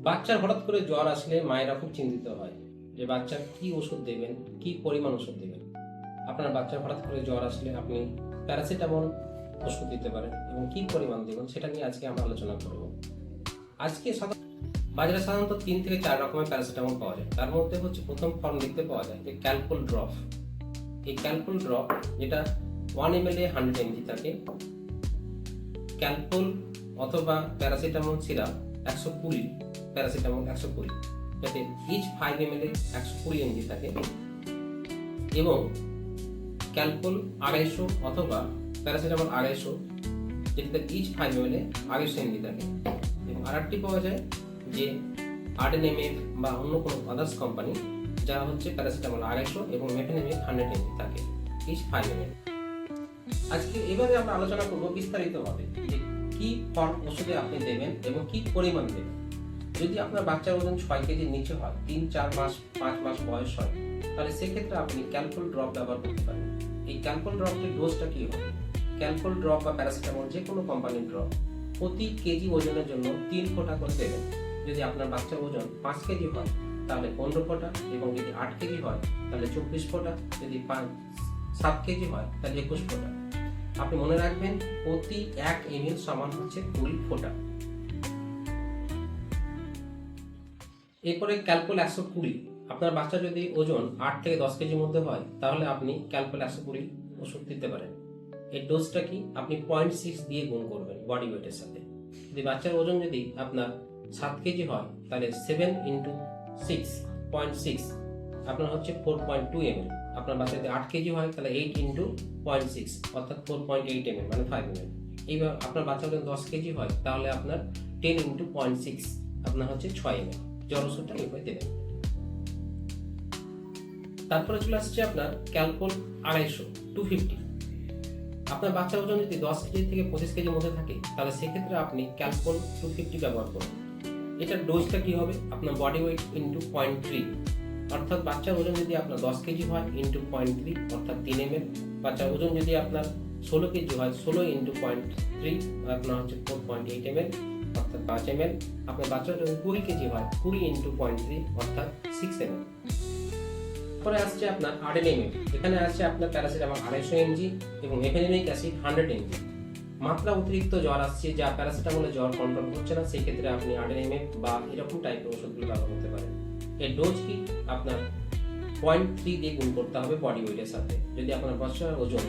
বাচ্চার হঠাৎ করে জ্বর আসলে মায়েরা খুব চিন্তিত হয় যে বাচ্চার কি ওষুধ দেবেন, কি পরিমাণ ওষুধ দেবেন। আপনার বাচ্চার হঠাৎ করে জ্বর আসলে আপনি প্যারাসিটামল ওষুধ দিতে পারেন এবং কি পরিমাণ দেবেন সেটা নিয়ে আজকে আমরা আলোচনা করব। আজকে বাজারে সাধারণত 3 থেকে 4 রকমের প্যারাসিটামল পাওয়া যায়। তার মধ্যে হচ্ছে প্রথম ফর্ম দেখতে পাওয়া যায় যে ক্যালপল ড্রপ। এই ক্যালপল ড্রপ যেটা 1 ml 100 mg থাকে। ক্যালপল অথবা প্যারাসিটামল সিরাপ 120, প্যারাসিটামল 120, যাতে ইচ 5 ml 120 mg থাকে। এবং ক্যালপল 250 অথবা প্যারাসিটামল 250, যেটাতে ইচ 5 ml 250 mg থাকে। এবং আরেকটি পাওয়া যায় যে আরএনএমএফ বা অন্য কোনো আদার্স কোম্পানি, যা হচ্ছে প্যারাসিটামল 250 এবং মেফেনেমিক 100 mg থাকে, ইচ 5 ml। আজকে এবারে আমরা আলোচনা করব বিস্তারিতভাবে যে কি ফর্ম ওষুধে আপনি দেবেন এবং কি পরিমাণ দেবেন। যদি আপনার বাচ্চার ওজন 6 কেজির নিচে হয়, 3-4 মাস 5 মাস বয়স হয়, তাহলে সেক্ষেত্রে আপনি ক্যালপল ড্রপ ব্যবহার করতে পারেন। এই ক্যালপল ড্রপটির ডোজটা কি হবে? ক্যালপল ড্রপ বা প্যারাসিটামল যে কোনো কোম্পানির ড্রপ প্রতি কেজি ওজনের জন্য 3 ফোঁটা করে দেবেন। যদি আপনার বাচ্চার ওজন 5 কেজি হয় তাহলে 15 ফোঁটা, এবং যদি 8 কেজি হয় তাহলে 24 ফোঁটা, যদি 7 কেজি হয় তাহলে 21 ফোঁটা। আপনি মনে রাখবেন প্রতি 1 ml সমান হচ্ছে 20 ফোঁটা। এরপরে ক্যালপল 120। আপনার বাচ্চা যদি ওজন 8 থেকে 10 কেজির মধ্যে হয় তাহলে আপনি ক্যালপল 120 ওষুধ দিতে পারেন। এর ডোজটা কি? আপনি 0.6 দিয়ে গুণ করবেন বডি ওয়েটের সাথে। যদি বাচ্চার ওজন যদি আপনার 7 কেজি হয় তাহলে 7 × 6, 0.6 আপনার হচ্ছে 4.2 ml। আপনার বাচ্চা যদি 8 কেজি হয় তাহলে 8 × 0.6 অর্থাৎ 4.8 ml, মানে 5 ml। এইবার আপনার বাচ্চা যদি 10 কেজি হয় তাহলে আপনার 10 × 0.6 আপনার হচ্ছে 6 ml। জ্বর ওষুধটা এইভাবে দেবেন। তারপরে চলে আসছে আপনার ক্যালপল 250, 250। আপনার বাচ্চার ওজন যদি 10 কেজি থেকে 25 কেজির মধ্যে থাকে তাহলে সেক্ষেত্রে আপনি ক্যালপল 250 ব্যবহার করুন। এটার ডোজটা কি হবে? আপনার বডি ওয়েট ইন্টু 0.3, অর্থাৎ বাচ্চার ওজন যদি আপনার 10 কেজি হয় ইন্টু 0.3 অর্থাৎ 3 ml। বাচ্চার ওজন যদি আপনার 16 কেজি হয় 16 × 0.3 আপনার হচ্ছে 4.8 ml অর্থাৎ 5 ml। আপনার বাচ্চার যদি 20 কেজি হয় 20 × 0.3 অর্থাৎ 6 ml। পরে আসছে আপনার আরএনএমএফ। এখানে আসছে আপনার প্যারাসিটামল 250 mg এবং মেফেনেমিক অ্যাসিড 100 mg। মাত্রা অতিরিক্ত জ্বর আসছে যা প্যারাসিটামলে জ্বর কন্ট্রোল হচ্ছে না, সেই ক্ষেত্রে আপনি আরএনএমএফ বা এরকম টাইপের ওষুধগুলো ব্যবহার করতে পারেন। এর ডোজ কি? আপনার 0.3 দিয়ে গুণ করতে হবে বডি ওয়েটের সাথে। যদি আপনার বাচ্চার ওজন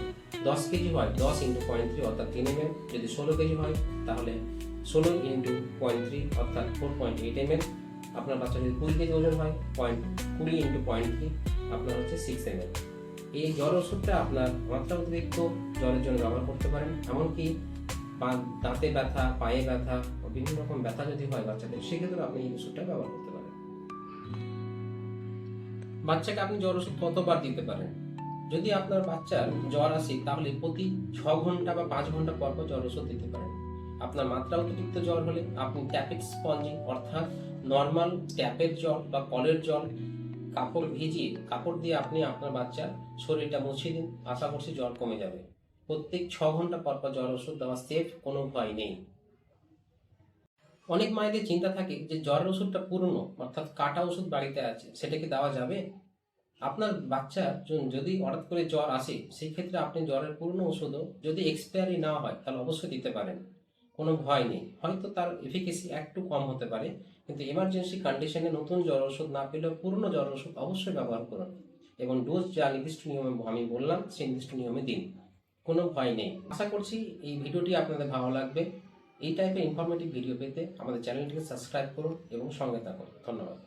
10 কেজি হয় 10 × 0.3 অর্থাৎ 3 ml। যদি 16 কেজি হয় তাহলে 16 × 0.3 অর্থাৎ 4.8 ml। আপনার বাচ্চা যদি 20 কেজি ওজন হয় 20 × 0.3 আপনার হচ্ছে 6 ml। এই জ্বর ওষুধটা আপনার মাত্রা অতিরিক্ত জ্বরের জন্য ব্যবহার করতে পারেন। এমনকি দাঁতে ব্যথা, পায়ে ব্যথা, বিভিন্ন রকম ব্যথা যদি হয় বাচ্চাদের, সেক্ষেত্রে আপনি এই ওষুধটা ব্যবহার করতে পারেন। বাচ্চাকে আপনি জ্বর ওষুধ কতবার দিতে পারেন? যদি আপনার বাচ্চার জ্বর আসে তাহলে প্রতি 6 ঘন্টা বা 5 ঘন্টা পর পর জ্বর ওষুধ দিতে পারেন। আপনার মাত্রা অতিরিক্ত জ্বর হলে আপনি ট্যাপিক স্পঞ্জিং অর্থাৎ নর্মাল ট্যাপের জল বা কলের জল কাপড় ভিজিয়ে কাপড় দিয়ে আপনি আপনার বাচ্চার শরীরটা মুছিয়ে দিন। আশা করছি জ্বর কমে যাবে। প্রত্যেক 6 ঘন্টা পর পর জ্বর ওষুধ দেওয়া সেফ, কোনো ভয় নেই। অনেক মায়েদের চিন্তা থাকে যে জ্বরের ওষুধটা পুরনো, অর্থাৎ কাটা ওষুধ বাড়িতে আছে, সেটা কি দেওয়া যাবে? আপনার বাচ্চার যদি হঠাৎ করে জ্বর আসে সেই ক্ষেত্রে আপনি জ্বরের পুরনো ওষুধও যদি এক্সপায়ারি না হয় তাহলে অবশ্যই দিতে পারেন, কোনো ভয় নেই। হয়তো তার এফিকেসি একটু কম হতে পারে, কিন্তু এমার্জেন্সি কন্ডিশনে নতুন জ্বর ওষুধ না পেলেও পুরনো জ্বর ওষুধ অবশ্যই ব্যবহার করুন এবং ডোজ যা নির্দিষ্ট নিয়মে আমি বললাম সেই নির্দিষ্ট নিয়মে দিন, কোনো ভয় নেই। আশা করছি এই ভিডিওটি আপনাদের ভালো লাগবে। এই টাইপের ইনফরমেটিভ ভিডিও পেতে আমাদের চ্যানেলটিকে সাবস্ক্রাইব করুন এবং সঙ্গে থাকুন। ধন্যবাদ।